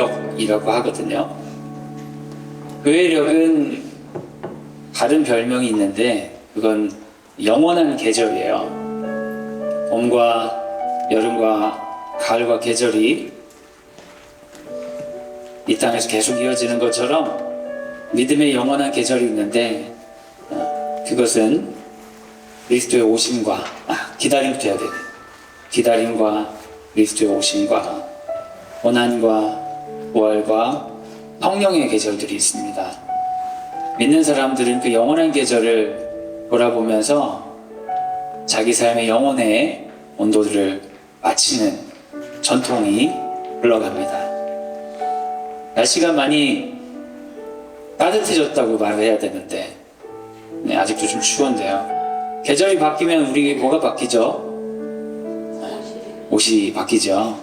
교회력이라고 하거든요. 교회력은 다른 별명이 있는데 그건 영원한 계절이에요. 봄과 여름과 가을과 계절이 이 땅에서 계속 이어지는 것처럼 믿음의 영원한 계절이 있는데 그것은 그리스도의 오심과 기다림부터 해야 되네. 기다림과 그리스도의 오심과 고난과 부활과 성령의 계절들이 있습니다. 믿는 사람들은 그 영원한 계절을 돌아보면서 자기 삶의 영혼의 온도들을 맞추는 전통이 흘러갑니다. 날씨가 많이 따뜻해졌다고 말을 해야 되는데 아직도 좀 추운데요. 계절이 바뀌면 우리 뭐가 바뀌죠? 옷이 바뀌죠.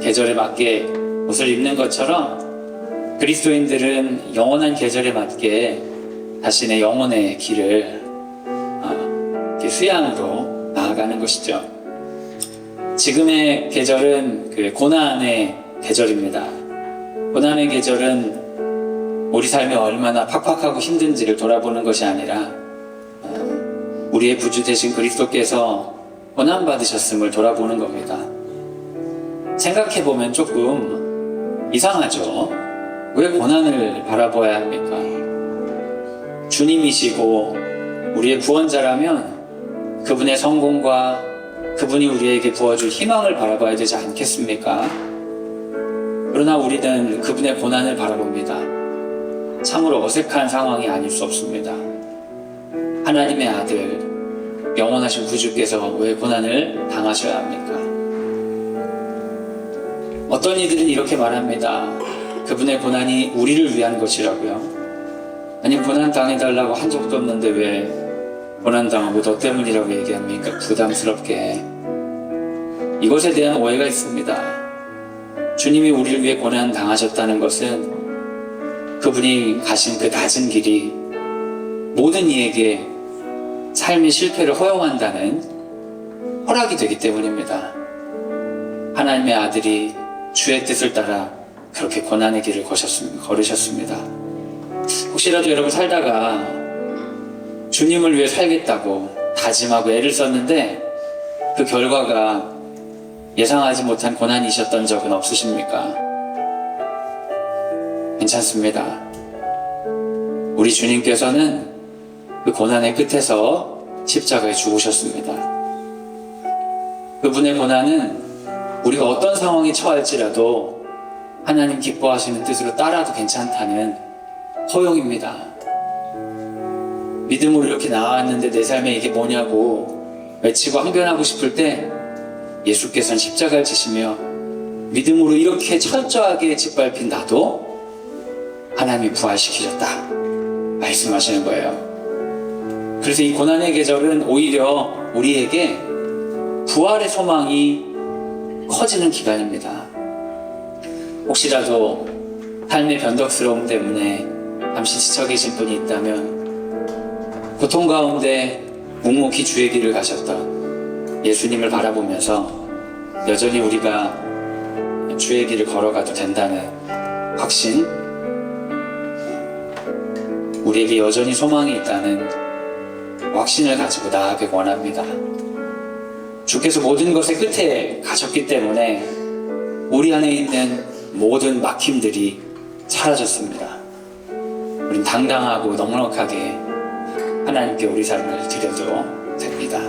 계절에 맞게 옷을 입는 것처럼 그리스도인들은 영원한 계절에 맞게 자신의 영혼의 길을 수양으로 나아가는 것이죠. 지금의 계절은 그 고난의 계절입니다. 고난의 계절은 우리 삶이 얼마나 팍팍하고 힘든지를 돌아보는 것이 아니라 우리의 구주 되신 그리스도께서 고난받으셨음을 돌아보는 겁니다. 생각해보면 조금 이상하죠. 왜 고난을 바라봐야 합니까? 주님이시고 우리의 구원자라면 그분의 성공과 그분이 우리에게 부어줄 희망을 바라봐야 되지 않겠습니까? 그러나 우리는 그분의 고난을 바라봅니다. 참으로 어색한 상황이 아닐 수 없습니다. 하나님의 아들, 영원하신 구주께서 왜 고난을 당하셔야 합니까? 어떤 이들은 이렇게 말합니다. 그분의 고난이 우리를 위한 것이라고요. 아니, 고난 당해달라고 한 적도 없는데 왜 고난 당하고 너 때문이라고 얘기합니까? 부담스럽게. 이것에 대한 오해가 있습니다. 주님이 우리를 위해 고난 당하셨다는 것은 그분이 가신 그 낮은 길이 모든 이에게 삶의 실패를 허용한다는 허락이 되기 때문입니다. 하나님의 아들이 주의 뜻을 따라 그렇게 고난의 길을 걸으셨습니다. 혹시라도 여러분 살다가 주님을 위해 살겠다고 다짐하고 애를 썼는데 그 결과가 예상하지 못한 고난이셨던 적은 없으십니까? 괜찮습니다. 우리 주님께서는 그 고난의 끝에서 십자가에 죽으셨습니다. 그분의 고난은 우리가 어떤 상황에 처할지라도 하나님 기뻐하시는 뜻으로 따라도 괜찮다는 허용입니다. 믿음으로 이렇게 나왔는데 내 삶에 이게 뭐냐고 외치고 항변하고 싶을 때 예수께서는 십자가를 지시며 믿음으로 이렇게 철저하게 짓밟힌 나도 하나님이 부활시키셨다 말씀하시는 거예요. 그래서 이 고난의 계절은 오히려 우리에게 부활의 소망이 커지는 기간입니다. 혹시라도 삶의 변덕스러움 때문에 잠시 지쳐 계신 분이 있다면 고통 가운데 묵묵히 주의 길을 가셨던 예수님을 바라보면서 여전히 우리가 주의 길을 걸어가도 된다는 확신, 우리에게 여전히 소망이 있다는 확신을 가지고 나아가길 원합니다. 주께서 모든 것의 끝에 가셨기 때문에 우리 안에 있는 모든 막힘들이 사라졌습니다. 우린 당당하고 넉넉하게 하나님께 우리 삶을 드려도 됩니다.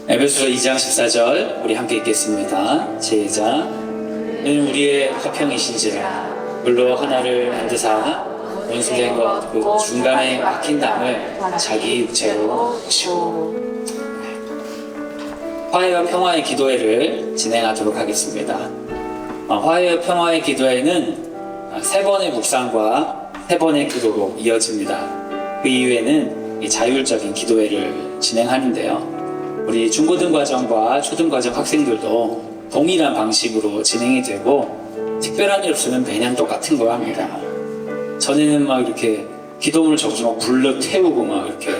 에베소서 2장 14절 우리 함께 읽겠습니다. 시작. 는 우리의 화평이신지라 물로 하나를 만드사 원수된 것 그 중간에 막힌 담을 자기 육체로 오시고. 화해와 평화의 기도회를 진행하도록 하겠습니다. 화해와 평화의 기도회는 3번의 묵상과 3번의 기도로 이어집니다. 그 이후에는 자율적인 기도회를 진행하는데요. 우리 중고등과정과 초등과정 학생들도 동일한 방식으로 진행이 되고 특별한 일 없으면 매년 똑같은 거 합니다. 전에는 막 이렇게 기도문을 적어서 막 불러 태우고 막 이렇게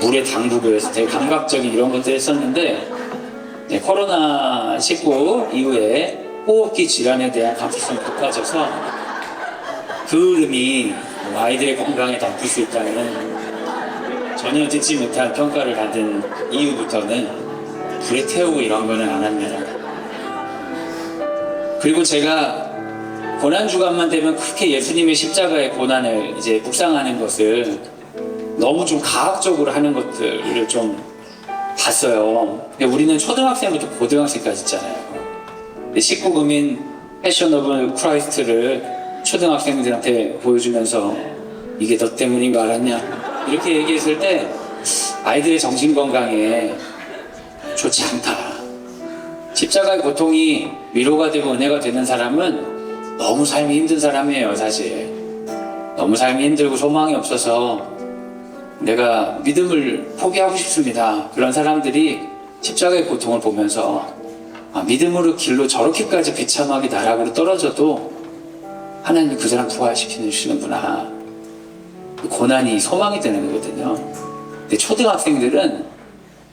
물에 담그고 해서 되게 감각적인 이런 것들 했었는데 코로나19 이후에 호흡기 질환에 대한 감수성이 높아져서 그 흐름이 아이들의 건강에 나쁠 수 있다는 전혀 듣지 못한 평가를 받은 이후부터는 불에 태우고 이런 거는 안 합니다. 그리고 제가 고난주간만 되면 그렇게 예수님의 십자가의 고난을 이제 묵상하는 것을 너무 좀 가학적으로 하는 것들을 좀 봤어요. 우리는 초등학생부터 고등학생까지 있잖아요. 19금인 패션 오브 크라이스트를 초등학생들한테 보여주면서 이게 너 때문인 거 알았냐? 이렇게 얘기했을 때 아이들의 정신건강에 좋지 않다. 십자가의 고통이 위로가 되고 은혜가 되는 사람은 너무 삶이 힘든 사람이에요, 사실. 너무 삶이 힘들고 소망이 없어서 내가 믿음을 포기하고 싶습니다. 그런 사람들이 십자가의 고통을 보면서 믿음으로 길로 저렇게까지 비참하게 나락으로 떨어져도 하나님이 그 사람 부활시키시는구나. 고난이 소망이 되는 거거든요. 근데 초등학생들은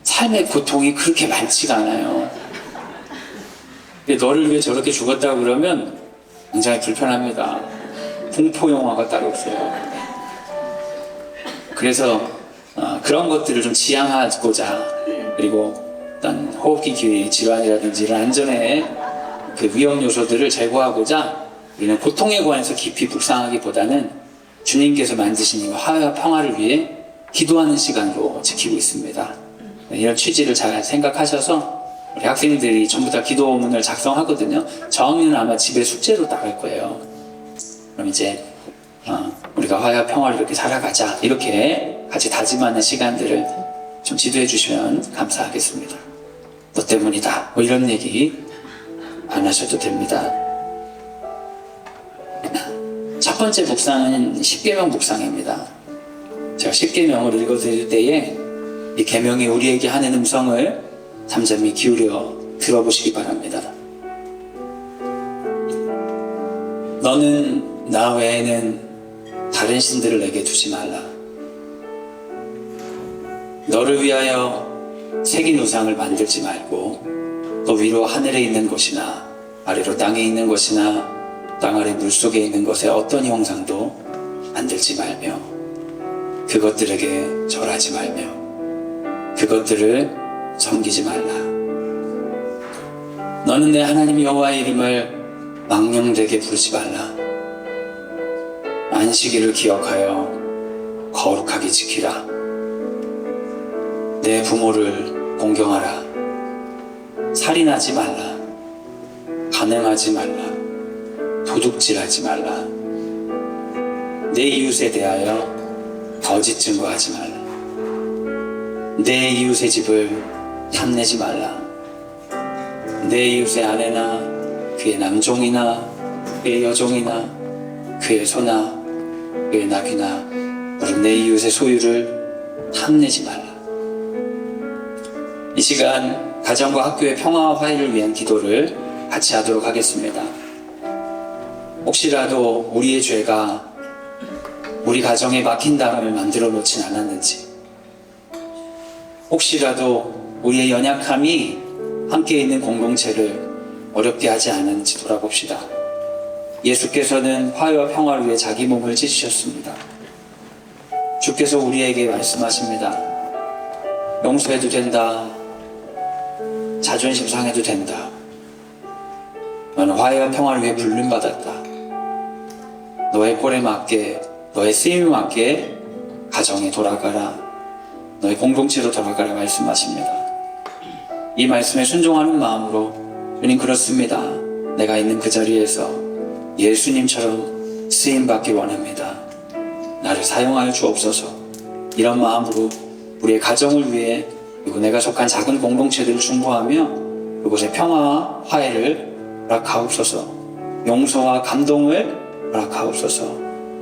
삶의 고통이 그렇게 많지가 않아요. 근데 너를 위해 저렇게 죽었다고 그러면 굉장히 불편합니다. 공포 영화가 따로 없어요. 그래서 그런 것들을 좀 지양하고자, 그리고 어떤 호흡기 질환이라든지 이런 안전의 그 위험 요소들을 제거하고자 우리는 고통에 관해서 깊이 묵상하기보다는 주님께서 만드신 이 화해와 평화를 위해 기도하는 시간으로 지키고 있습니다. 이런 취지를 잘 생각하셔서 우리 학생들이 전부 다 기도문을 작성하거든요. 저학년은 아마 집에 숙제로 나갈 거예요. 그럼 이제 우리가 화해와 평화를 이렇게 살아가자, 이렇게 같이 다짐하는 시간들을 좀 지도해 주시면 감사하겠습니다. 너 때문이다, 뭐 이런 얘기 안 하셔도 됩니다. 첫 번째 묵상은 십계명 묵상입니다. 제가 십계명을 읽어드릴 때에 이 계명이 우리에게 하는 음성을 잠잠히 기울여 들어보시기 바랍니다. 너는 나 외에는 다른 신들을 내게 두지 말라. 너를 위하여 새긴 우상을 만들지 말고 너 위로 하늘에 있는 것이나 아래로 땅에 있는 것이나 땅 아래 물속에 있는 것의 어떤 형상도 만들지 말며 그것들에게 절하지 말며 그것들을 섬기지 말라. 너는 내 하나님 여호와의 이름을 망령되게 부르지 말라. 안식일을 기억하여 거룩하게 지키라. 내 부모를 공경하라. 살인하지 말라. 간음하지 말라. 도둑질하지 말라. 내 이웃에 대하여 거짓 증거하지 말라. 내 이웃의 집을 탐내지 말라. 내 이웃의 아내나 그의 남종이나 그의 여종이나 그의 소나 그의 나귀나 무릇 내 이웃의 소유를 탐내지 말라. 이 시간 가정과 학교의 평화와 화해를 위한 기도를 같이 하도록 하겠습니다. 혹시라도 우리의 죄가 우리 가정에 막힌 다람을 만들어 놓진 않았는지, 혹시라도 우리의 연약함이 함께 있는 공동체를 어렵게 하지 않았는지 돌아봅시다. 예수께서는 화해와 평화를 위해 자기 몸을 찢으셨습니다. 주께서 우리에게 말씀하십니다. 용서해도 된다. 자존심 상해도 된다. 너는 화해와 평화를 위해 불림받았다. 너의 꼴에 맞게, 너의 쓰임에 맞게 가정에 돌아가라. 너의 공동체로 돌아가라 말씀하십니다. 이 말씀에 순종하는 마음으로 주님, 그렇습니다. 내가 있는 그 자리에서 예수님처럼 쓰임받기 원합니다. 나를 사용하여 주옵소서. 이런 마음으로 우리의 가정을 위해, 그리고 내가 속한 작은 공동체들을 중보하며 그곳에 평화와 화해를 허락하옵소서. 용서와 감동을 허락하옵소서.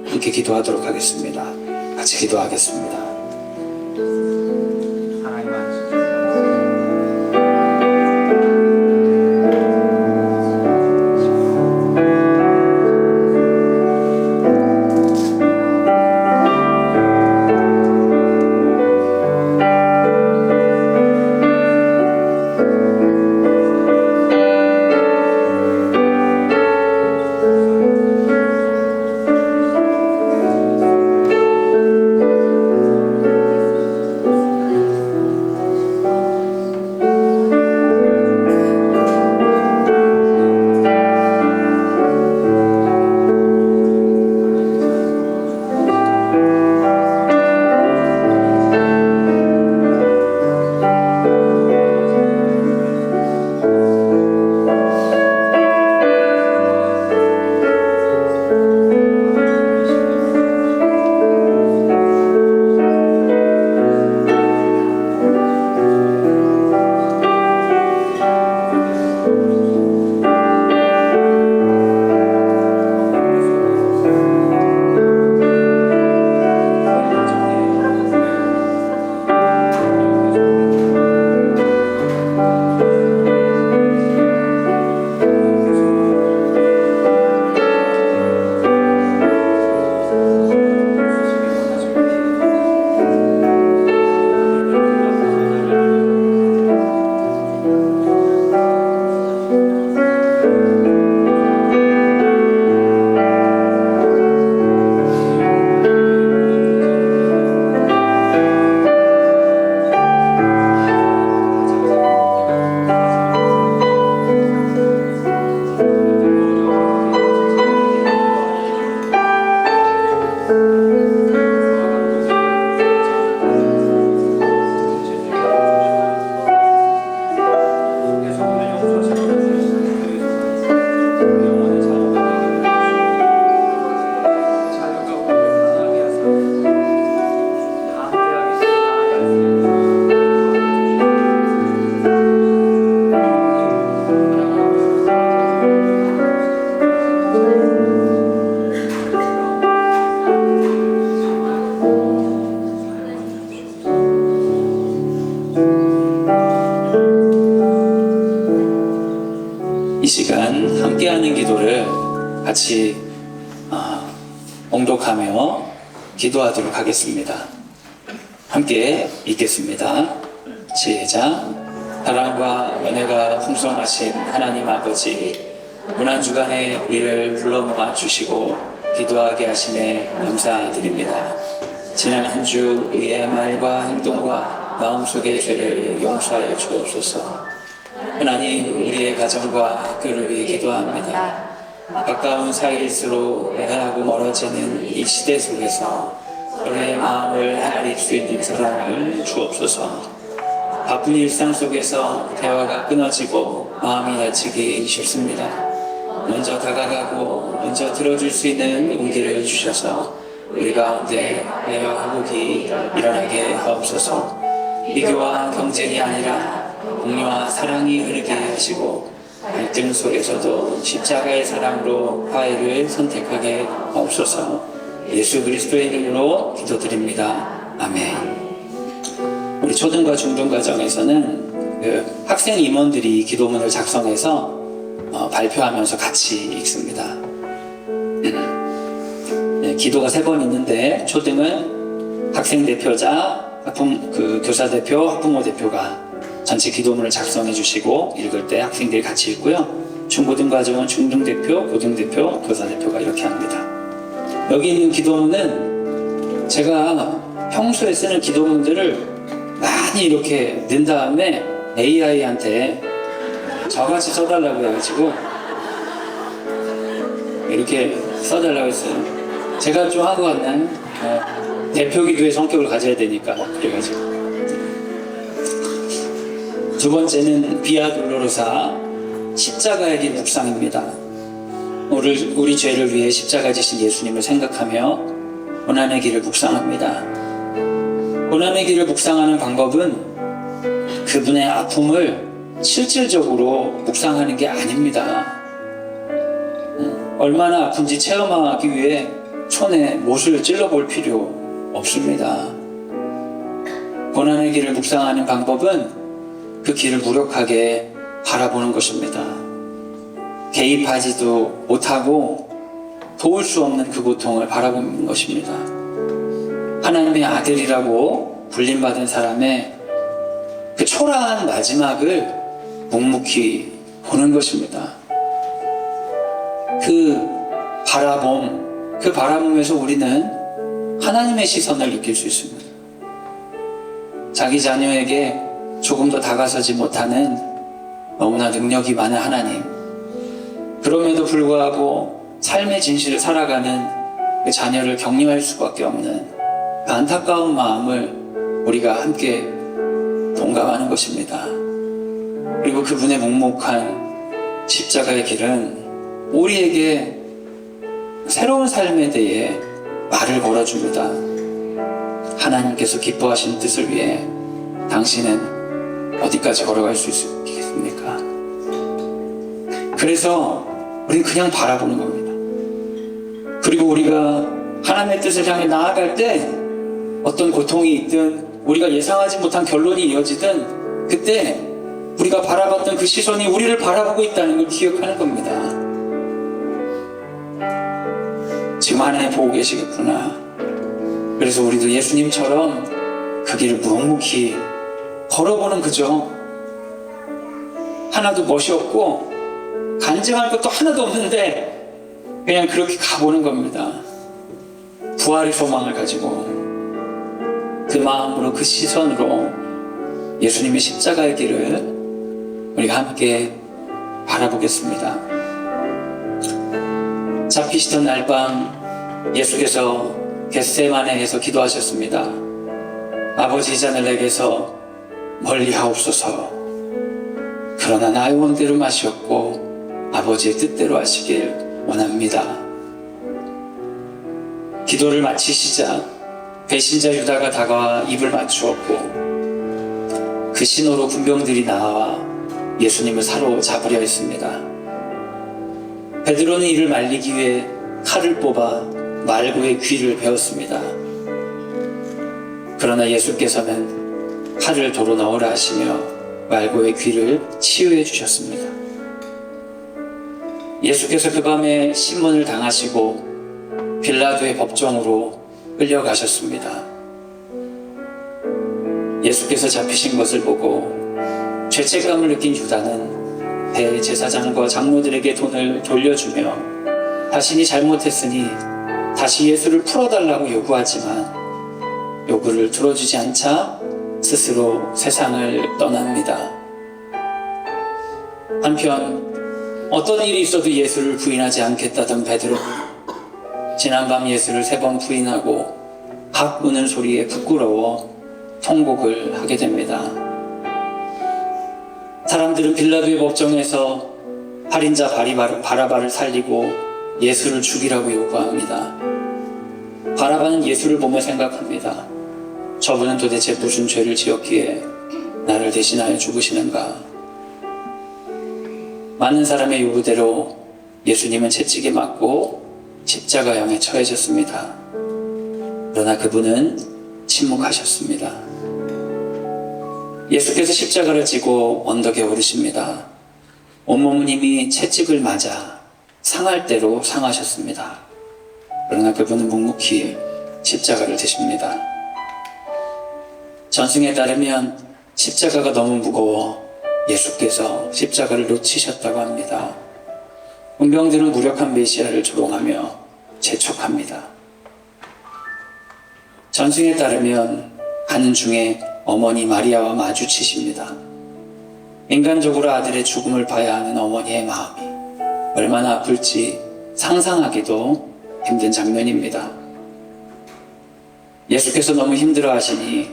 함께 기도하도록 하겠습니다. 같이 기도하겠습니다. 같이 봉독하며 기도하도록 하겠습니다. 함께 읽겠습니다. 시작. 사랑과 은혜가 풍성하신 하나님 아버지, 고난주간에 우리를 불러 모아 주시고 기도하게 하심에 감사드립니다. 지난 한 주 우리의 말과 행동과 마음속의 죄를 용서하여 주옵소서. 하나님, 우리의 가정과 학교를 위해 기도합니다. 가까운 사이일수록 애하고 멀어지는 이 시대 속에서 서로의 마음을 헤아릴 수 있는 사랑을 주옵소서. 바쁜 일상 속에서 대화가 끊어지고 마음이 다치기 쉽습니다. 먼저 다가가고 먼저 들어줄 수 있는 용기를 주셔서 우리 가운데 대화 회복이 일어나게 하옵소서. 비교와 경쟁이 아니라 공유와 사랑이 흐르게 하시고 갈등 속에서도 십자가의 사랑으로 화해를 선택하게 하옵소서. 예수 그리스도의 이름으로 기도드립니다. 아멘. 우리 초등과 중등과정에서는 그 학생 임원들이 기도문을 작성해서 발표하면서 같이 읽습니다. 네, 기도가 3번 있는데 초등은 학생 대표자, 교사 대표, 학부모 대표가 전체 기도문을 작성해 주시고 읽을 때 학생들이 같이 읽고요. 중고등과정은 중등 대표, 고등 대표, 교사 대표가 이렇게 합니다. 여기 있는 기도문은 제가 평소에 쓰는 기도문들을 많이 이렇게 낸 다음에 AI한테 저같이 써달라고 해가지고 이렇게 써달라고 했어요. 제가 좀 한 것 같나요? 대표 기도의 성격을 가져야 되니까 그래가지고. 두 번째는 비아 돌로로사 십자가의 길 묵상입니다. 우리 죄를 위해 십자가 지신 예수님을 생각하며 고난의 길을 묵상합니다. 고난의 길을 묵상하는 방법은 그분의 아픔을 실질적으로 묵상하는 게 아닙니다. 얼마나 아픈지 체험하기 위해 손에 못을 찔러볼 필요 없습니다. 고난의 길을 묵상하는 방법은 그 길을 무력하게 바라보는 것입니다. 개입하지도 못하고 도울 수 없는 그 고통을 바라보는 것입니다. 하나님의 아들이라고 불림받은 사람의 그 초라한 마지막을 묵묵히 보는 것입니다. 그 바라봄에서 우리는 하나님의 시선을 느낄 수 있습니다. 자기 자녀에게 조금 더 다가서지 못하는 너무나 능력이 많은 하나님, 그럼에도 불구하고 삶의 진실을 살아가는 그 자녀를 격려할 수밖에 없는 그 안타까운 마음을 우리가 함께 동감하는 것입니다. 그리고 그분의 묵묵한 십자가의 길은 우리에게 새로운 삶에 대해 말을 걸어줍니다. 하나님께서 기뻐하시는 뜻을 위해 당신은 어디까지 걸어갈 수 있겠습니까? 그래서 우리는 그냥 바라보는 겁니다. 그리고 우리가 하나님의 뜻을 향해 나아갈 때 어떤 고통이 있든 우리가 예상하지 못한 결론이 이어지든 그때 우리가 바라봤던 그 시선이 우리를 바라보고 있다는 걸 기억하는 겁니다. 지금 하나님 보고 계시겠구나. 그래서 우리도 예수님처럼 그 길을 묵묵히 걸어보는 거죠. 하나도 멋이 없고 간증할 것도 하나도 없는데 그냥 그렇게 가보는 겁니다. 부활의 소망을 가지고 그 마음으로 그 시선으로 예수님의 십자가의 길을 우리가 함께 바라보겠습니다. 잡히시던 날 밤 예수께서 겟세마네에서 기도하셨습니다. 아버지, 이 잔을 내게서 멀리 하옵소서. 그러나 나의 원대로 마시옵고 아버지의 뜻대로 하시길 원합니다. 기도를 마치시자 배신자 유다가 다가와 입을 맞추었고 그 신호로 군병들이 나와 예수님을 사로잡으려 했습니다. 베드로는 이를 말리기 위해 칼을 뽑아 말고의 귀를 베었습니다. 그러나 예수께서는 칼을 도로 넣으라 하시며 말고의 귀를 치유해 주셨습니다. 예수께서 그 밤에 신문을 당하시고 빌라도의 법정으로 끌려가셨습니다. 예수께서 잡히신 것을 보고 죄책감을 느낀 유다는 대제사장과 장로들에게 돈을 돌려주며 자신이 잘못했으니 다시 예수를 풀어달라고 요구하지만 요구를 들어주지 않자 스스로 세상을 떠납니다. 한편 어떤 일이 있어도 예수를 부인하지 않겠다던 베드로는 지난밤 예수를 3번 부인하고 밥 우는 소리에 부끄러워 통곡을 하게 됩니다. 사람들은 빌라도의 법정에서 살인자 바라바를 살리고 예수를 죽이라고 요구합니다. 바라바는 예수를 보며 생각합니다. 저분은 도대체 무슨 죄를 지었기에 나를 대신하여 죽으시는가? 많은 사람의 요구대로 예수님은 채찍에 맞고 십자가형에 처해졌습니다. 그러나 그분은 침묵하셨습니다. 예수께서 십자가를 지고 언덕에 오르십니다. 온몸은 이미 채찍을 맞아 상할 대로 상하셨습니다. 그러나 그분은 묵묵히 십자가를 드십니다. 전승에 따르면 십자가가 너무 무거워 예수께서 십자가를 놓치셨다고 합니다. 문병들은 무력한 메시아를 조롱하며 재촉합니다. 전승에 따르면 가는 중에 어머니 마리아와 마주치십니다. 인간적으로 아들의 죽음을 봐야 하는 어머니의 마음이 얼마나 아플지 상상하기도 힘든 장면입니다. 예수께서 너무 힘들어하시니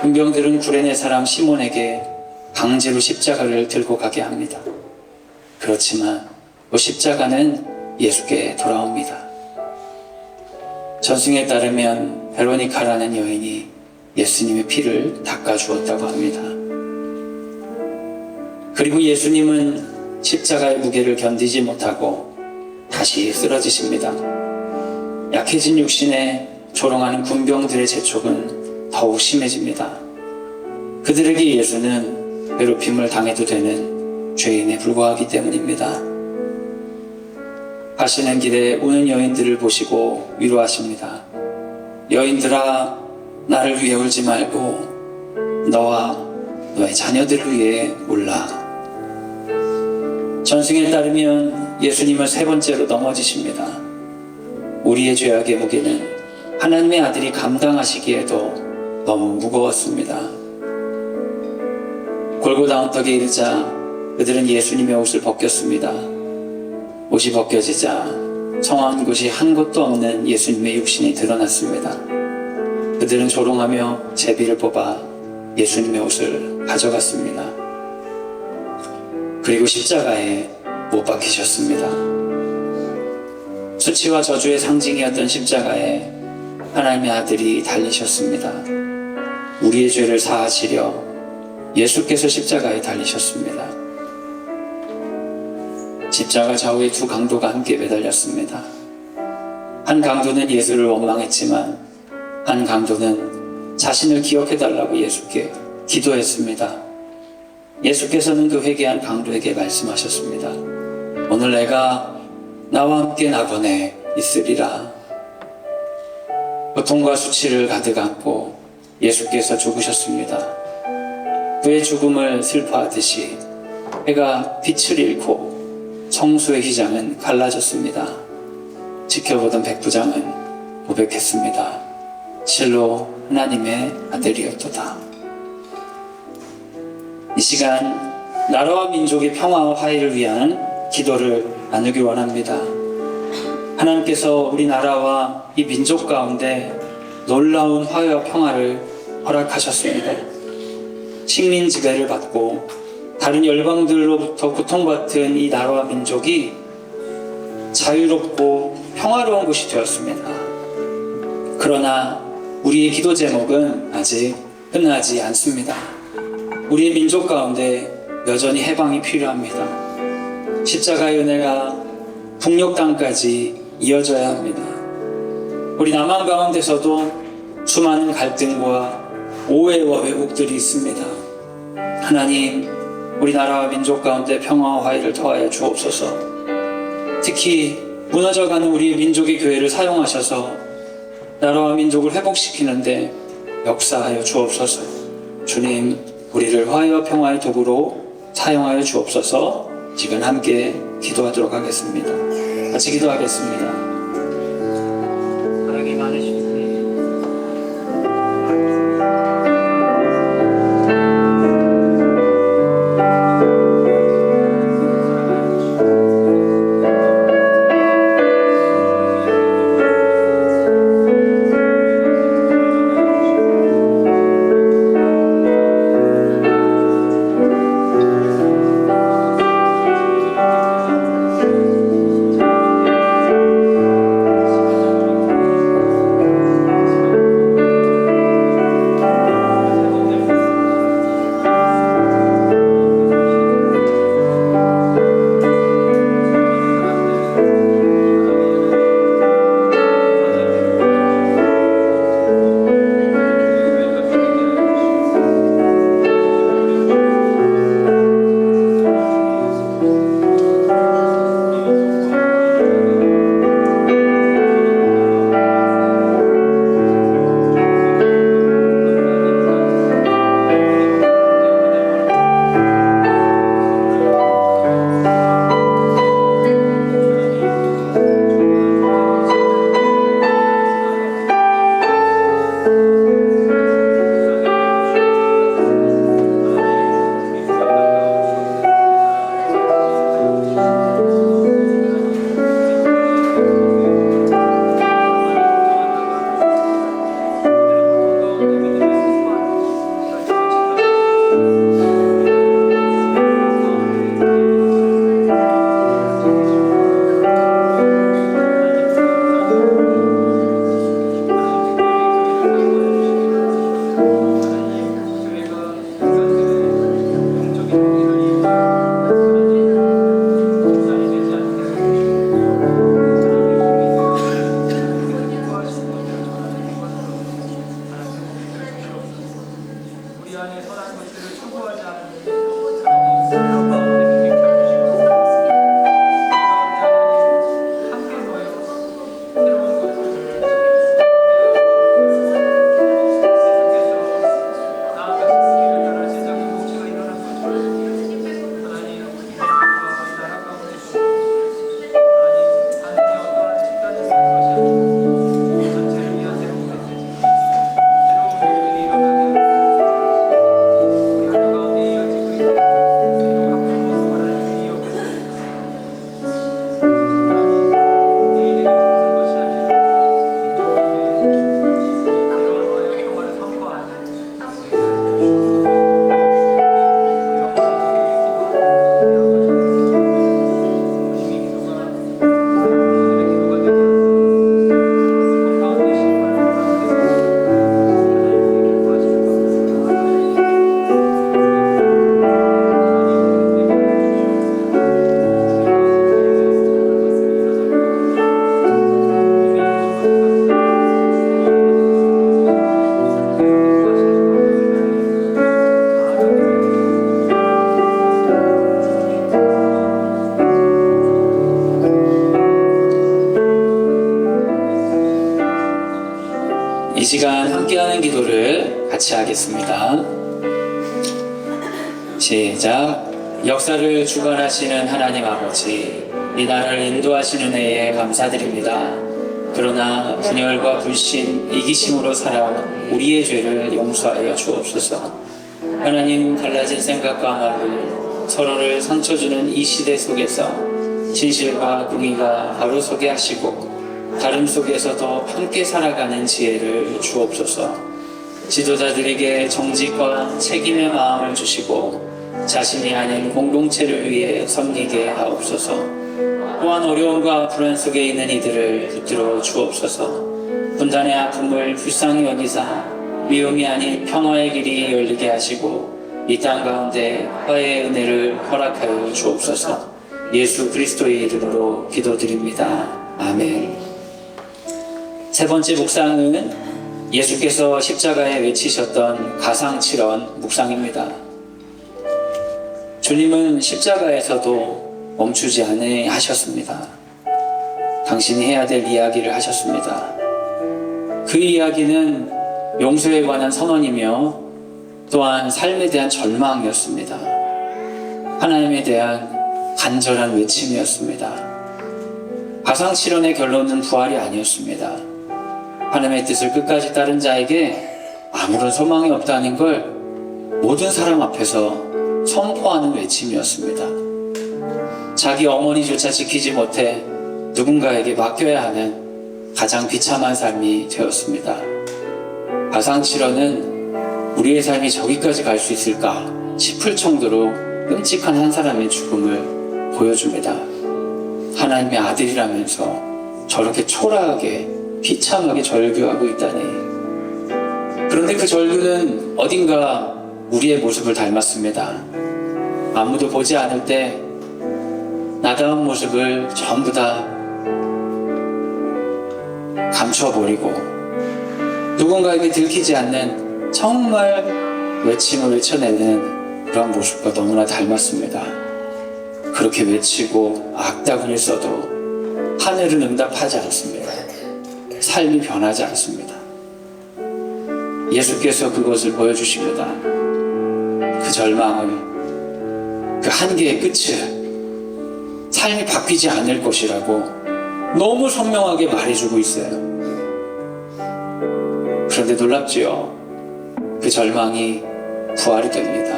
문병들은 구레네 사람 시몬에게 강제로 십자가를 들고 가게 합니다. 그렇지만 그 십자가는 예수께 돌아옵니다. 전승에 따르면 베로니카라는 여인이 예수님의 피를 닦아주었다고 합니다. 그리고 예수님은 십자가의 무게를 견디지 못하고 다시 쓰러지십니다. 약해진 육신에 조롱하는 군병들의 재촉은 더욱 심해집니다. 그들에게 예수는 괴롭힘을 당해도 되는 죄인에 불과하기 때문입니다. 가시는 길에 우는 여인들을 보시고 위로하십니다. 여인들아, 나를 위해 울지 말고 너와 너의 자녀들을 위해 울라. 전승에 따르면 예수님은 3번째로 넘어지십니다. 우리의 죄악의 무게는 하나님의 아들이 감당하시기에도 너무 무거웠습니다. 골고다 언덕에 이르자 그들은 예수님의 옷을 벗겼습니다. 옷이 벗겨지자 성한 곳이 한 곳도 없는 예수님의 육신이 드러났습니다. 그들은 조롱하며 제비를 뽑아 예수님의 옷을 가져갔습니다. 그리고 십자가에 못 박히셨습니다. 수치와 저주의 상징이었던 십자가에 하나님의 아들이 달리셨습니다. 우리의 죄를 사하시려 예수께서 십자가에 달리셨습니다. 십자가 좌우에 2 강도가 함께 매달렸습니다. 한 강도는 예수를 원망했지만 한 강도는 자신을 기억해달라고 예수께 기도했습니다. 예수께서는 그 회개한 강도에게 말씀하셨습니다. 오늘 내가 나와 함께 낙원에 있으리라. 고통과 수치를 가득 안고 예수께서 죽으셨습니다. 그의 죽음을 슬퍼하듯이 해가 빛을 잃고 성수의 휘장은 갈라졌습니다. 지켜보던 백부장은 고백했습니다. 실로 하나님의 아들이었도다. 이 시간 나라와 민족의 평화와 화해를 위한 기도를 나누기 원합니다. 하나님께서 우리나라와 이 민족 가운데 놀라운 화해와 평화를 허락하셨습니다. 식민 지배를 받고 다른 열방들로부터 고통받은 이 나라와 민족이 자유롭고 평화로운 곳이 되었습니다. 그러나 우리의 기도 제목은 아직 끝나지 않습니다. 우리의 민족 가운데 여전히 해방이 필요합니다. 십자가의 은혜가 북녘 땅까지 이어져야 합니다. 우리 남한 가운데서도 수많은 갈등과 오해와 왜곡들이 있습니다. 하나님, 우리나라와 민족 가운데 평화와 화해를 더하여 주옵소서. 특히 무너져가는 우리 민족의 교회를 사용하셔서 나라와 민족을 회복시키는데 역사하여 주옵소서. 주님, 우리를 화해와 평화의 도구로 사용하여 주옵소서. 지금 함께 기도하도록 하겠습니다. 같이 기도하겠습니다. 사랑이 많으신 이 시간 함께하는 기도를 같이 하겠습니다. 시작. 역사를 주관하시는 하나님 아버지, 이 나라를 인도하시는 애에 감사드립니다. 그러나 분열과 불신, 이기심으로 살아 우리의 죄를 용서하여 주옵소서. 하나님, 달라진 생각과 말을 서로를 상처주는 이 시대 속에서 진실과 공의가 바로 서게 하시고 다름 속에서도 함께 살아가는 지혜를 주옵소서. 지도자들에게 정직과 책임의 마음을 주시고 자신이 아닌 공동체를 위해 섬기게 하옵소서. 또한 어려움과 불안 속에 있는 이들을 붙들어 주옵소서. 분단의 아픔을 불쌍히 여기사 미움이 아닌 평화의 길이 열리게 하시고 이 땅 가운데 화해의 은혜를 허락하여 주옵소서. 예수 그리스도의 이름으로 기도드립니다. 아멘. 세 번째 묵상은 예수께서 십자가에 외치셨던 가상칠언 묵상입니다. 주님은 십자가에서도 멈추지 아니하셨습니다. 당신이 해야 될 이야기를 하셨습니다. 그 이야기는 용서에 관한 선언이며 또한 삶에 대한 절망이었습니다. 하나님에 대한 간절한 외침이었습니다. 가상실현의 결론은 부활이 아니었습니다. 하나님의 뜻을 끝까지 따른 자에게 아무런 소망이 없다는 걸 모든 사람 앞에서 선포하는 외침이었습니다. 자기 어머니조차 지키지 못해 누군가에게 맡겨야 하는 가장 비참한 삶이 되었습니다. 가상실현은 우리의 삶이 저기까지 갈 수 있을까 싶을 정도로 끔찍한 한 사람의 죽음을 보여줍니다. 하나님의 아들이라면서 저렇게 초라하게 비참하게 절규하고 있다니. 그런데 그 절규는 어딘가 우리의 모습을 닮았습니다. 아무도 보지 않을 때 나다운 모습을 전부 다 감춰버리고 누군가에게 들키지 않는 정말 외침을 외쳐내는 그런 모습과 너무나 닮았습니다. 그렇게 외치고 악다군을 써도 하늘은 응답하지 않습니다. 삶이 변하지 않습니다. 예수께서 그것을 보여주십니다. 그 절망을, 그 한계의 끝을 삶이 바뀌지 않을 것이라고 너무 선명하게 말해주고 있어요. 그런데 놀랍지요? 그 절망이 부활이 됩니다.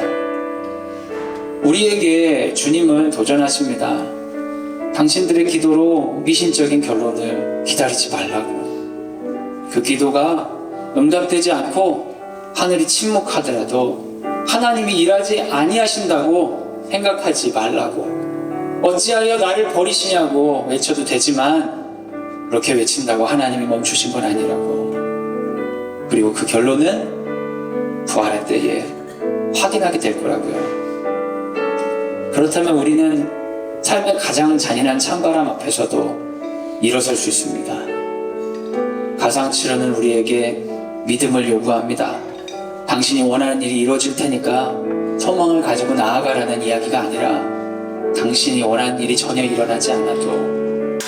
우리에게 주님은 도전하십니다. 당신들의 기도로 미신적인 결론을 기다리지 말라고. 그 기도가 응답되지 않고 하늘이 침묵하더라도 하나님이 일하지 아니하신다고 생각하지 말라고. 어찌하여 나를 버리시냐고 외쳐도 되지만 그렇게 외친다고 하나님이 멈추신 건 아니라고. 그리고 그 결론은 부활할 때에 확인하게 될 거라고요. 그렇다면 우리는 삶의 가장 잔인한 찬바람 앞에서도 일어설 수 있습니다. 가상치료는 우리에게 믿음을 요구합니다. 당신이 원하는 일이 이루어질 테니까 소망을 가지고 나아가라는 이야기가 아니라 당신이 원하는 일이 전혀 일어나지 않아도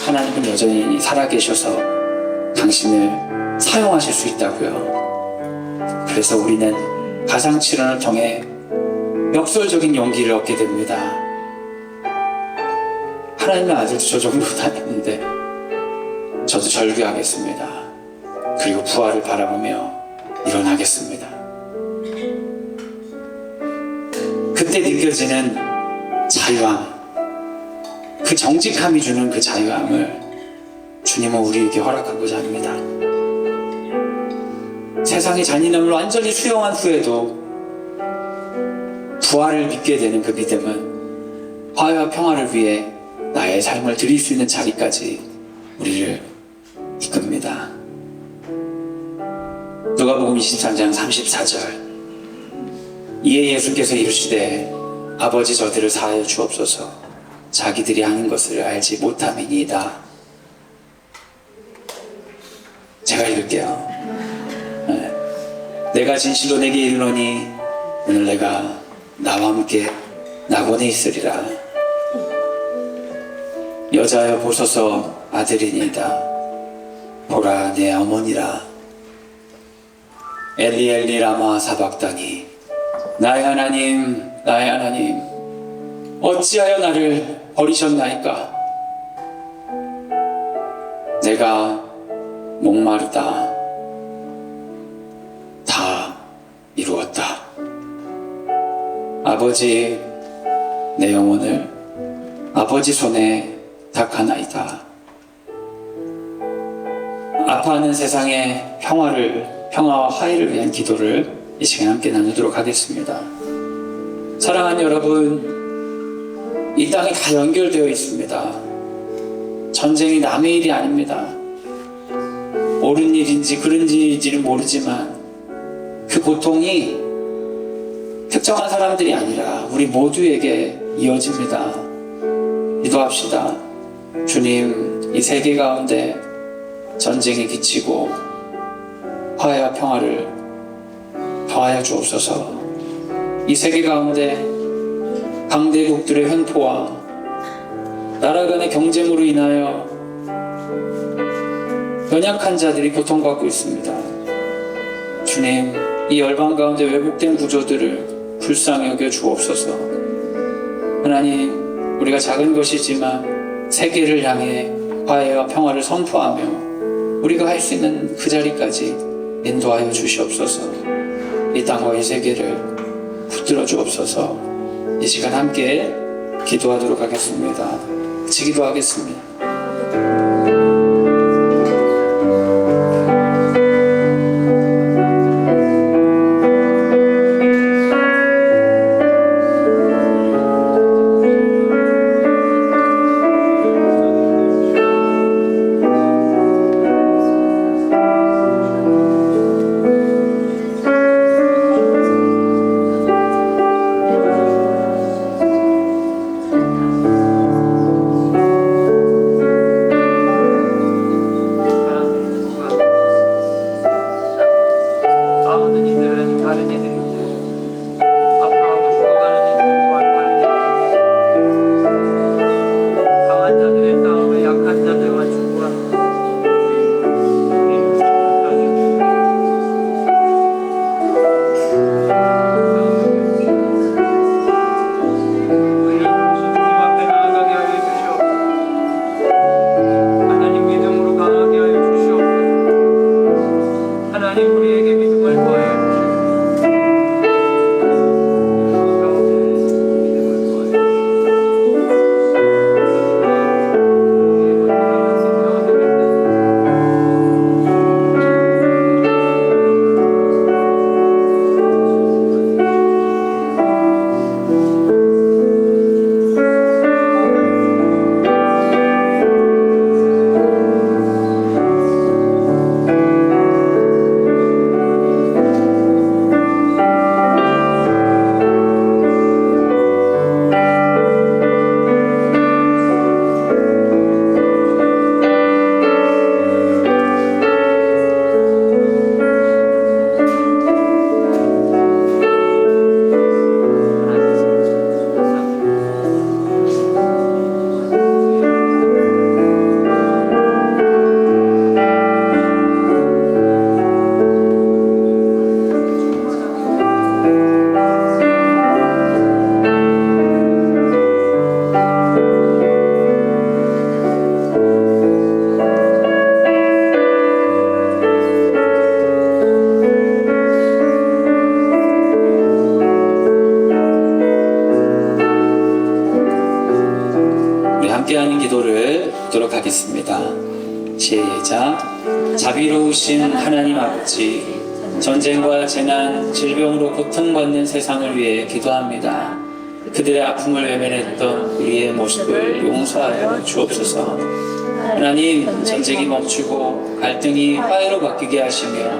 하나님은 여전히 살아계셔서 당신을 사용하실 수 있다고요. 그래서 우리는 가상치료를 통해 역설적인 용기를 얻게 됩니다. 하나님의 아들도 저 정도는 아닌데 저도 절규하겠습니다. 그리고 부활을 바라보며 일어나겠습니다. 그때 느껴지는 자유함, 그 정직함이 주는 그 자유함을 주님은 우리에게 허락하고자 합니다. 세상의 잔인함을 완전히 수용한 후에도 부활을 믿게 되는 그 믿음은 화해와 평화를 위해 나의 삶을 드릴 수 있는 자리까지 우리를 이끕니다. 누가복음 23장 34절. 이에 예수께서 이르시되 아버지 저들을 사하여 주옵소서. 자기들이 하는 것을 알지 못함이니이다. 제가 읽을게요. 내가 진실로 내게 이르노니 오늘 내가 나와 함께 낙원에 있으리라. 여자여 보소서 아들이니이다. 보라 내 어머니라. 엘리 엘리 라마 사박다니. 나의 하나님 나의 하나님 어찌하여 나를 버리셨나이까. 내가 목마르다. 다 이루었다. 아버지 내 영혼을 아버지 손에 탁하나이다. 아파하는 세상의 평화와 화해를 위한 기도를 이 시간 함께 나누도록 하겠습니다. 사랑하는 여러분, 이 땅이 다 연결되어 있습니다. 전쟁이 남의 일이 아닙니다. 옳은 일인지 그런 일인지는 모르지만 그 고통이 특정한 사람들이 아니라 우리 모두에게 이어집니다. 기도합시다. 주님, 이 세계 가운데 전쟁이 그치고 화해와 평화를 더하여 주옵소서. 이 세계 가운데 강대국들의 횡포와 나라 간의 경쟁으로 인하여 연약한 자들이 고통받고 있습니다. 주님, 이 열방 가운데 왜곡된 구조들을 불쌍히 여겨 주옵소서. 하나님, 우리가 작은 것이지만 세계를 향해 화해와 평화를 선포하며 우리가 할 수 있는 그 자리까지 인도하여 주시옵소서. 이 땅과 이 세계를 붙들어 주옵소서. 이 시간 함께 기도하도록 하겠습니다. 같이 기도하겠습니다. 함께하는 기도를 하도록 하겠습니다. 시작. 자비로우신 하나님 아버지, 전쟁과 재난, 질병으로 고통받는 세상을 위해 기도합니다. 그들의 아픔을 외면했던 우리의 모습을 용서하여 주옵소서. 하나님, 전쟁이 멈추고 갈등이 화해로 바뀌게 하시며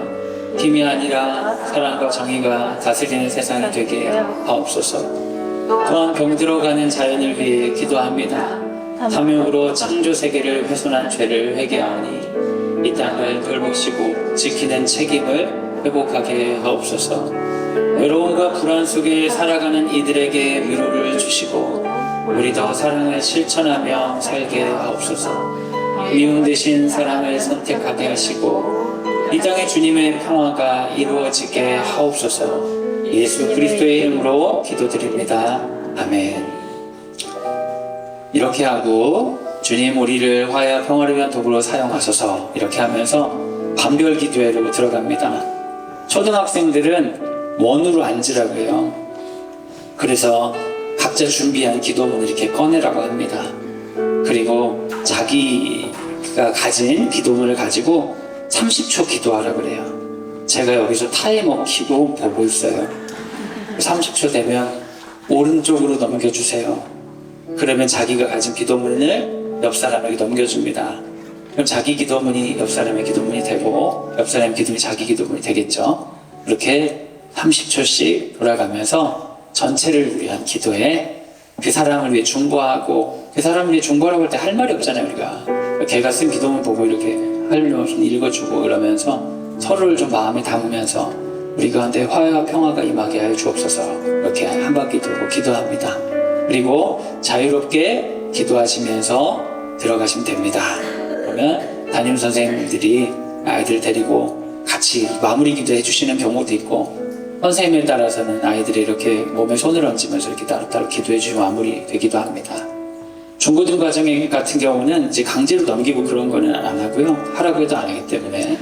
힘이 아니라 사랑과 정의가 다스리는 세상이 되게 하옵소서. 또한 병들어가는 자연을 위해 기도합니다. 탐욕으로 창조 세계를 훼손한 죄를 회개하오니 이 땅을 돌보시고 지키는 책임을 회복하게 하옵소서. 외로움과 불안 속에 살아가는 이들에게 위로를 주시고 우리 더 사랑을 실천하며 살게 하옵소서. 미움 대신 사랑을 선택하게 하시고 이 땅에 주님의 평화가 이루어지게 하옵소서. 예수 그리스도의 이름으로 기도드립니다. 아멘. 이렇게 하고 주님 우리를 화해와 평화를 위한 도구로 사용하소서, 이렇게 하면서 반별 기도회로 들어갑니다. 초등학생들은 원으로 앉으라고 해요. 그래서 각자 준비한 기도문을 이렇게 꺼내라고 합니다. 그리고 자기가 가진 기도문을 가지고 30초 기도하라고 그래요. 제가 여기서 타이머 켜고 보고 있어요. 30초 되면 오른쪽으로 넘겨주세요. 그러면 자기가 가진 기도문을 옆 사람에게 넘겨줍니다. 그럼 자기 기도문이 옆 사람의 기도문이 되고 옆 사람의 기도문이 자기 기도문이 되겠죠. 이렇게 30초씩 돌아가면서 전체를 위한 기도에 그 사람을 위해 중보하고, 그 사람을 위해 중보라고 할 때 할 말이 없잖아요. 우리가 걔가 쓴 기도문 보고 이렇게 할 일 없이 읽어주고 그러면서 서로를 좀 마음에 담으면서 우리 가운데 화해와 평화가 임하게 하여 주옵소서, 이렇게 한 바퀴 돌고 기도합니다. 그리고 자유롭게 기도하시면서 들어가시면 됩니다. 그러면 담임 선생님들이 아이들 데리고 같이 마무리 기도해 주시는 경우도 있고, 선생님에 따라서는 아이들이 이렇게 몸에 손을 얹으면서 이렇게 따로따로 기도해 주시고 마무리 되기도 합니다. 중고등 과정 같은 경우는 이제 강제로 넘기고 그런 거는 안 하고요. 하라고 해도 안 하기 때문에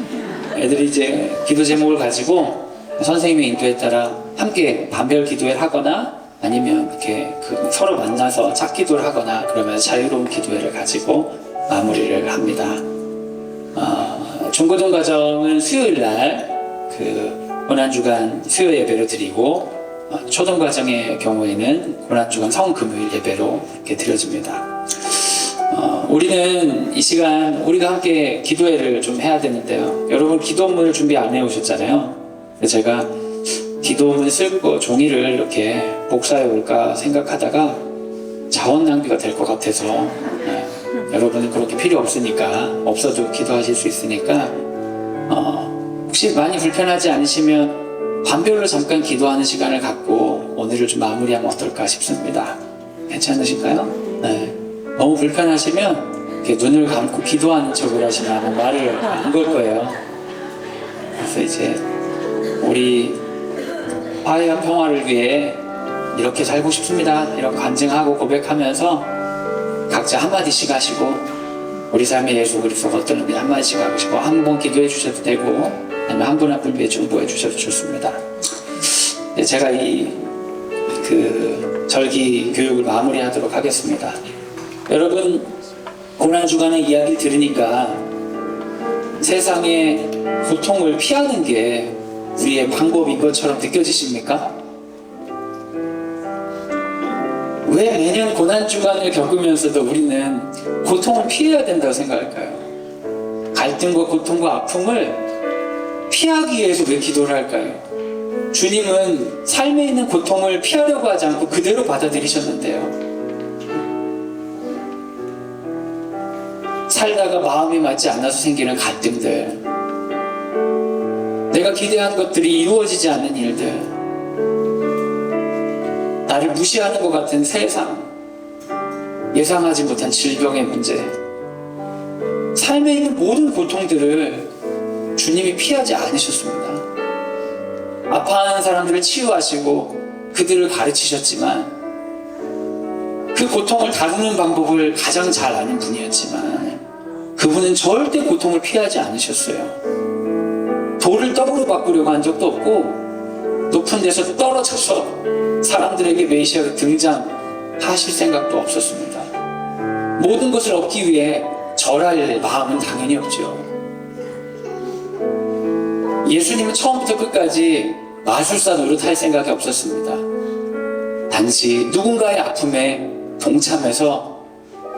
애들이 이제 기도 제목을 가지고 선생님의 인도에 따라 함께 반별 기도를 하거나 아니면 이렇게 서로 만나서 짝기도를 하거나 그러면서 자유로운 기도회를 가지고 마무리를 합니다. 중고등 과정은 수요일날 고난주간 수요 예배로 드리고, 초등 과정의 경우에는 고난주간 성금요일 예배로 이렇게 드려집니다. 우리는 이 시간 우리가 함께 기도회를 좀 해야 되는데요. 여러분 기도문을 준비 안 해오셨잖아요. 제가 기도문 쓸 거 종이를 이렇게 복사해 올까 생각하다가 자원 낭비가 될 것 같아서, 여러분은 그렇게 필요 없으니까, 없어도 기도하실 수 있으니까 혹시 많이 불편하지 않으시면 반별로 잠깐 기도하는 시간을 갖고 오늘을 좀 마무리하면 어떨까 싶습니다. 괜찮으실까요? 네. 너무 불편하시면 이렇게 눈을 감고 기도하는 척을 하시면 아마 말을 안 걸 거예요. 그래서 이제 우리 화해와 평화를 위해 이렇게 살고 싶습니다, 이렇게 간증하고 고백하면서 각자 한마디씩 하시고, 우리 삶의 예수 그리스도가 어떠는지 한마디씩 하시고, 한 번 기도해 주셔도 되고 아니면 한 분 한 분 위해 중보해 주셔도 좋습니다. 제가 이 절기 교육을 마무리하도록 하겠습니다. 여러분, 고난주간의 이야기 들으니까 세상의 고통을 피하는 게 우리의 방법인 것처럼 느껴지십니까? 왜 매년 고난주간을 겪으면서도 우리는 고통을 피해야 된다고 생각할까요? 갈등과 고통과 아픔을 피하기 위해서 왜 기도를 할까요? 주님은 삶에 있는 고통을 피하려고 하지 않고 그대로 받아들이셨는데요. 살다가 마음이 맞지 않아서 생기는 갈등들, 내가 기대한 것들이 이루어지지 않는 일들, 나를 무시하는 것 같은 세상, 예상하지 못한 질병의 문제, 삶에 있는 모든 고통들을 주님이 피하지 않으셨습니다. 아파하는 사람들을 치유하시고 그들을 가르치셨지만, 그 고통을 다루는 방법을 가장 잘 아는 분이었지만 그분은 절대 고통을 피하지 않으셨어요. 돌을 떡으로 바꾸려고 한 적도 없고, 높은 데서 떨어져서 사람들에게 메시아로 등장하실 생각도 없었습니다. 모든 것을 얻기 위해 절할 마음은 당연히 없죠. 예수님은 처음부터 끝까지 마술사 노릇할 생각이 없었습니다. 단지 누군가의 아픔에 동참해서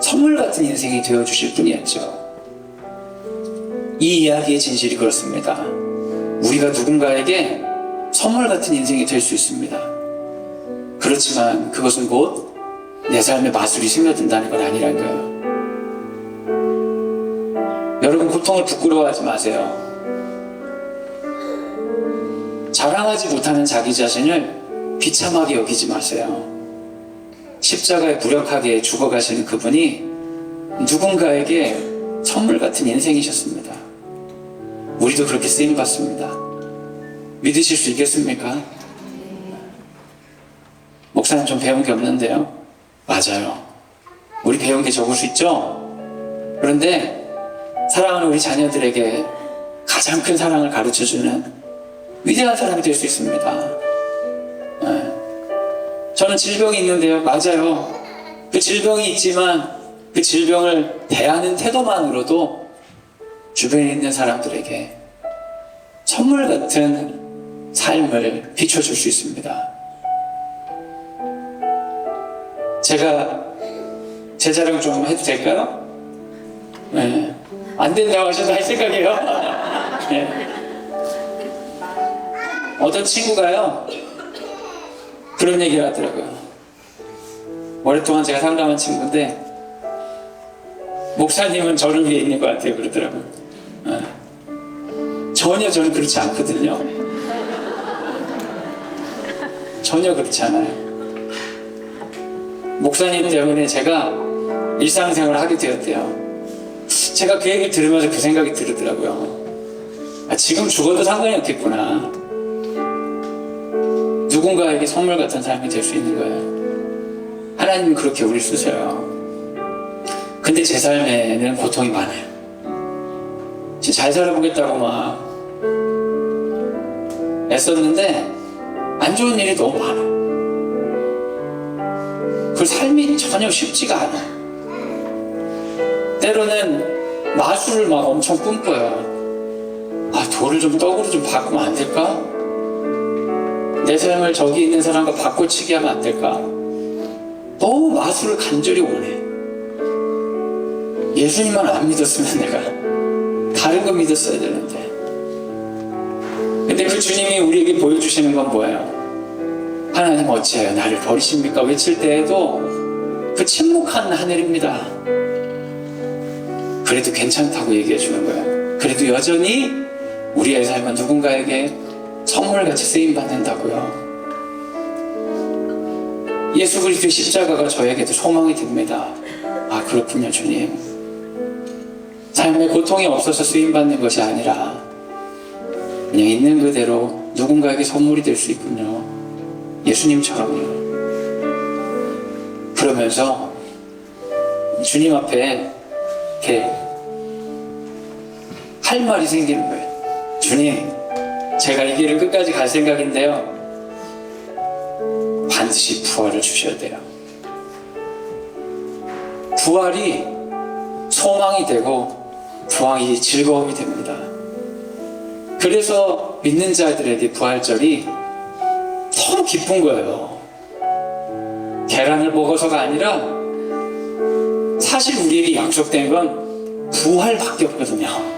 선물 같은 인생이 되어주실 뿐이었죠. 이 이야기의 진실이 그렇습니다. 우리가 누군가에게 선물 같은 인생이 될 수 있습니다. 그렇지만 그것은 곧 내 삶에 마술이 스며든다는 건 아니라는 거예요. 여러분, 고통을 부끄러워하지 마세요. 자랑하지 못하는 자기 자신을 비참하게 여기지 마세요. 십자가에 무력하게 죽어가시는 그분이 누군가에게 선물 같은 인생이셨습니다. 우리도 그렇게 쓰임받습니다. 믿으실 수 있겠습니까? 목사님, 좀 배운 게 없는데요. 맞아요. 우리 배운 게 적을 수 있죠? 그런데 사랑하는 우리 자녀들에게 가장 큰 사랑을 가르쳐주는 위대한 사람이 될 수 있습니다. 저는 질병이 있는데요. 맞아요. 그 질병이 있지만 그 질병을 대하는 태도만으로도 주변에 있는 사람들에게 선물 같은 삶을 비춰줄 수 있습니다. 제가 제 자랑 좀 해도 될까요? 네. 안 된다고 하셔도 할 생각이에요. 네. 어떤 친구가요, 그런 얘기를 하더라고요. 오랫동안 제가 상담한 친구인데, 목사님은 저를 위해 있는 것 같아요, 그러더라고요. 네. 전혀 저는 그렇지 않거든요. 전혀 그렇지 않아요. 목사님 때문에 제가 일상생활을 하게 되었대요. 제가 그 얘기를 들으면서 그 생각이 들더라고요. 지금 죽어도 상관이 없겠구나. 누군가에게 선물 같은 삶이 될 수 있는 거예요. 하나님은 그렇게 우리를 쓰셔요. 근데 제 삶에는 고통이 많아요. 잘 살아보겠다고 막 애썼는데 안 좋은 일이 너무 많아. 그 삶이 전혀 쉽지가 않아. 때로는 마술을 막 엄청 꿈꿔요. 돌을 좀 떡으로 좀 바꾸면 안 될까? 내 삶을 저기 있는 사람과 바꿔치기 하면 안 될까? 너무 마술을 간절히 원해. 예수님만 안 믿었으면 내가 다른 거 믿었어야 되는데. 근데 그 주님이 우리에게 보여주시는 건 뭐예요? 하나님 어찌하여 나를 버리십니까? 외칠 때에도 그 침묵한 하늘입니다. 그래도 괜찮다고 얘기해 주는 거예요. 그래도 여전히 우리의 삶은 누군가에게 선물같이 쓰임받는다고요. 예수 그리스도의 십자가가 저에게도 소망이 됩니다. 그렇군요, 주님. 삶에 고통이 없어서 쓰임받는 것이 아니라 그냥 있는 그대로 누군가에게 선물이 될 수 있군요. 예수님처럼요. 그러면서 주님 앞에 이렇게 할 말이 생기는 거예요. 주님, 제가 이 길을 끝까지 갈 생각인데요. 반드시 부활을 주셔야 돼요. 부활이 소망이 되고 부활이 즐거움이 됩니다. 그래서 믿는 자들에게 부활절이 너무 기쁜 거예요. 계란을 먹어서가 아니라 사실 우리에게 약속된 건 부활밖에 없거든요.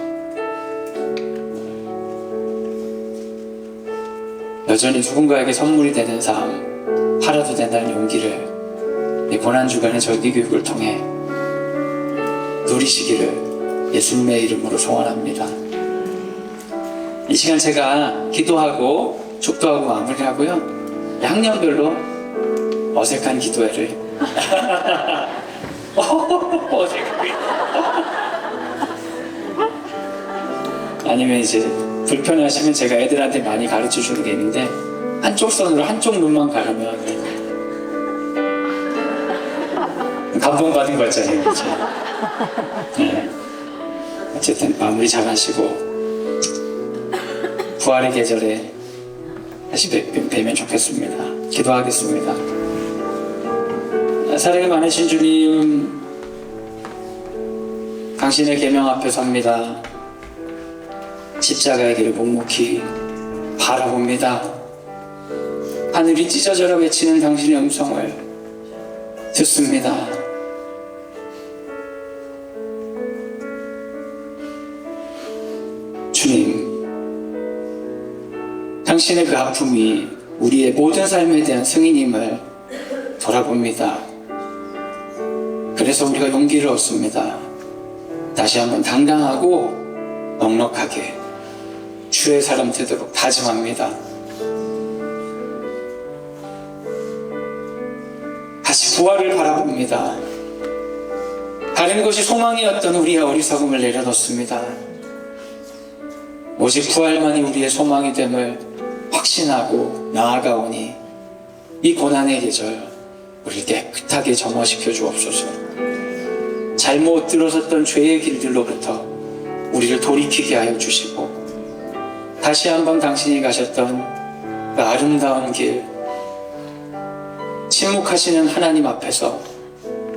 여전히 누군가에게 선물이 되는 삶, 팔아도 된다는 용기를 이 고난주간의 절기교육을 통해 누리시기를 예수님의 이름으로 소원합니다. 이 시간 제가 기도하고 축도하고 마무리하고요. 학년별로 어색한 기도회를 어색하게 아니면 이제 불편하시면 제가 애들한테 많이 가르쳐 주는 게 있는데 한쪽 손으로 한쪽 눈만 가르면 감동받은 거 있잖아요. 그렇죠? 네. 어쨌든 마무리 잘 하시고 부활의 계절에 다시 뵈면 좋겠습니다. 기도하겠습니다. 사랑이 많으신 주님, 당신의 계명 앞에 섭니다. 십자가의 길을 묵묵히 바라봅니다. 하늘이 찢어져라 외치는 당신의 음성을 듣습니다. 주님, 당신의 그 아픔이 우리의 모든 삶에 대한 승인임을 돌아봅니다. 그래서 우리가 용기를 얻습니다. 다시 한번 당당하고 넉넉하게 주의 사람 되도록 다짐합니다. 다시 부활을 바라봅니다. 다른 것이 소망이었던 우리의 어리석음을 내려놓습니다. 오직 부활만이 우리의 소망이 됨을 확신하고 나아가오니 이 고난의 계절 우리를 깨끗하게 점화시켜 주옵소서. 잘못 들어섰던 죄의 길들로부터 우리를 돌이키게 하여 주시고 다시 한번 당신이 가셨던 그 아름다운 길, 침묵하시는 하나님 앞에서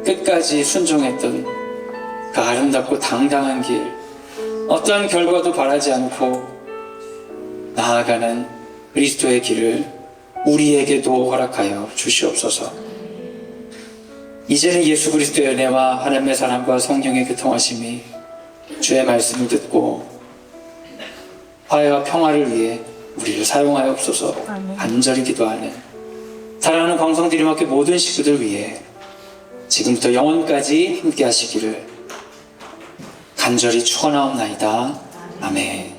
끝까지 순종했던 그 아름답고 당당한 길, 어떠한 결과도 바라지 않고 나아가는 그리스도의 길을 우리에게도 허락하여 주시옵소서. 이제는 예수 그리스도의 은혜와 하나님의 사랑과 성령의 교통하심이 주의 말씀을 듣고 화해와 평화를 위해 우리를 사용하옵소서. 간절히 기도하는 사랑하는 광성드림학교 모든 식구들 위해 지금부터 영원까지 함께 하시기를 간절히 축원하옵나이다. 아멘.